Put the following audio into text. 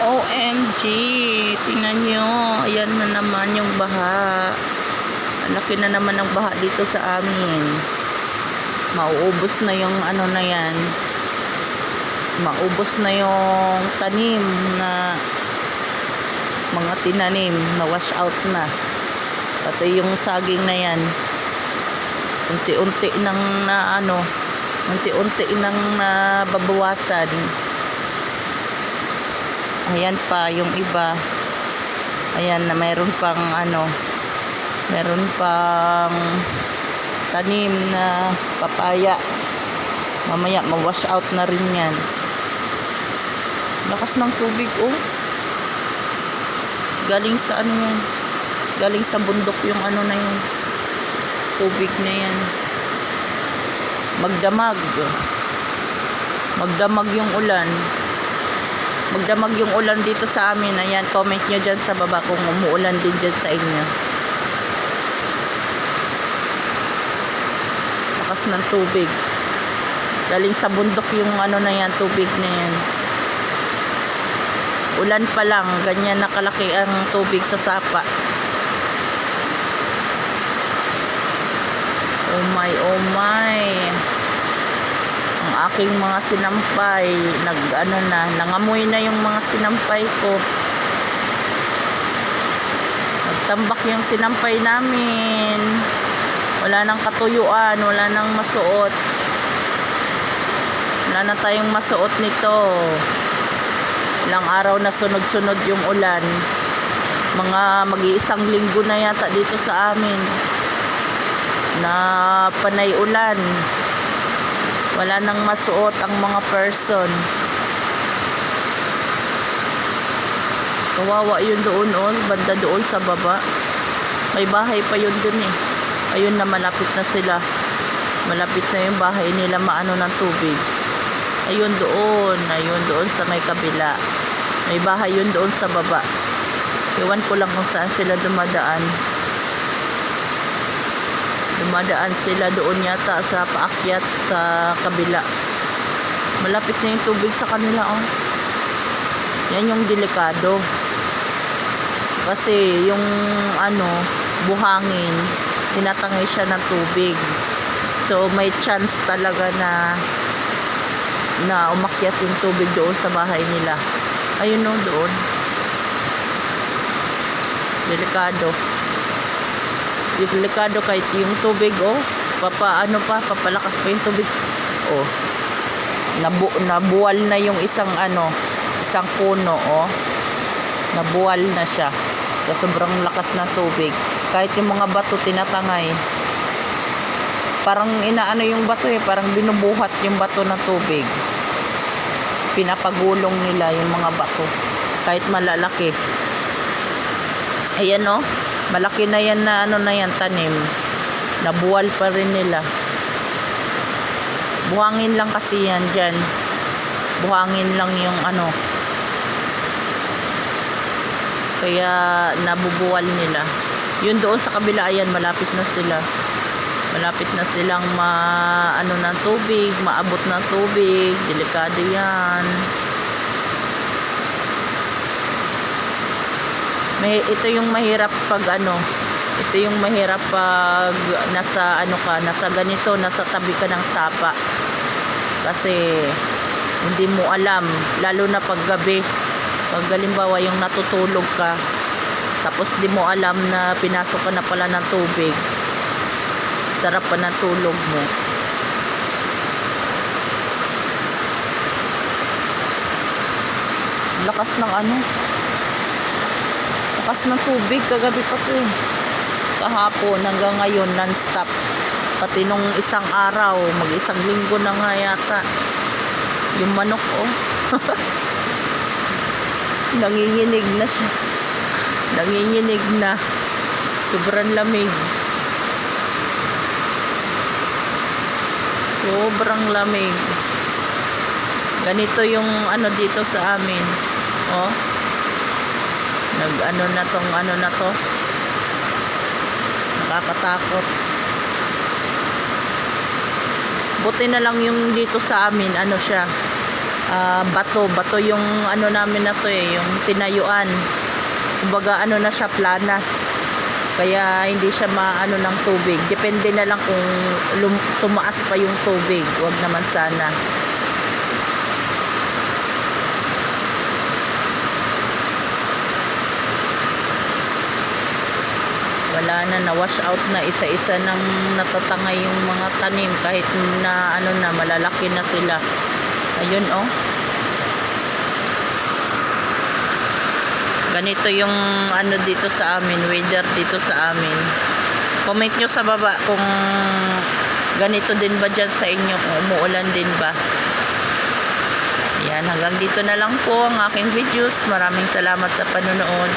OMG, tingnan nyo, ayan na naman yung baha. Ang laki na naman ng baha dito sa amin. Mauubos na yung ano na yan. Maubos na yung tanim na mga tinanim na wash out na. Pati yung saging na yan. Unti-unti nang na ano, unti-unti nang nababawasan. Ayan pa yung iba. Ayan na mayroon pang ano, meron pang tanim na papaya. Mamaya ma-wash out na rin yan. Lakas ng tubig, oh. Galing sa ano yan, galing sa bundok yung ano na yun, tubig na yan. Magdamag yung ulan. Magdamag yung ulan dito sa amin. Ayan, comment nyo dyan sa baba kung umuulan din dyan sa inyo. Lakas ng tubig. Galing sa bundok yung ano na yan, tubig na yan. Ulan pa lang, ganyan nakalaki ang tubig sa sapa. Oh my, oh my. Ang aking mga sinampay, nangamoy na yung mga sinampay ko. Nagtambak yung sinampay namin. Wala nang katuyuan, wala nang masuot. Wala na tayong masuot nito. Ilang araw na sunod-sunod yung ulan. Mga mag-iisang linggo na yata dito sa amin na panay ulan. Wala nang masuot ang mga person. Kawawa yun doon, oh, banda doon sa baba. May bahay pa yun dun eh. Ayun na, malapit na sila. Malapit na yung bahay nila maano ng tubig. Ayun doon sa may kabila. May bahay yun doon sa baba. Iwan ko lang kung saan sila dumadaan. Dumadaan sila doon yata sa paakyat sa kabila. Malapit na yung tubig sa kanila, oh. Yan yung delikado. Kasi yung ano, buhangin, tinatangay siya ng tubig. So may chance talaga na umakyat yung tubig doon sa bahay nila. Ayun, no, doon. Delikado. Delikado kahit yung tubig, oh. Papalakas pa yung tubig. Oh. Nabuwal na yung isang puno, oh. Nabuwal na siya sa sobrang lakas ng tubig. Kahit yung mga bato tinatangay. Parang inaano yung bato eh, parang binubuhat yung bato ng tubig. Pinapagulong nila yung mga bato. Kahit malalaki. Ayan, oh. Malaki na yan na tanim. Nabuwal pa rin nila. Buhangin lang kasi yan dyan. Buhangin lang yung ano. Kaya nabubuwal nila. Yun doon sa kabila, ayan, malapit na sila. Malapit na silang ng tubig, maabot ng tubig. Delikado yan. Ito yung mahirap pag ito yung mahirap pag nasa ganito, nasa tabi ka ng sapa. Kasi hindi mo alam, lalo na pag gabi. Pag halimbawa yung natutulog ka, tapos di mo alam na pinasok ka na pala ng tubig. Sarap pa ng tulog mo. Lakas ng lakas ng tubig kagabi pa to eh. Kahapon hanggang ngayon non-stop. Pati nung isang araw, mag-isang linggo na nga yata. Yung manok, oh. Nanginginig na siya. Nanginginig na. Sobrang lamig. Sobrang lamig. Ganito yung dito sa amin. Oh. Na to. Nakakatakot. Buti na lang yung dito sa amin, siya. bato yung ano namin na to yung tinayuan. Kumbaga ano na siya, planas. Kaya hindi siya maano ng tubig. Depende na lang kung tumaas pa yung tubig. Wag naman sana. Wala na, na-wash out na isa-isa ng natatangay yung mga tanim kahit na ano na malalaki na sila. Ayun oh. Ganito yung ano dito sa amin, weather dito sa amin. Comment nyo sa baba kung ganito din ba dyan sa inyo, kung umuulan din ba. Yan, hanggang dito na lang po ang aking videos. Maraming salamat sa panonood.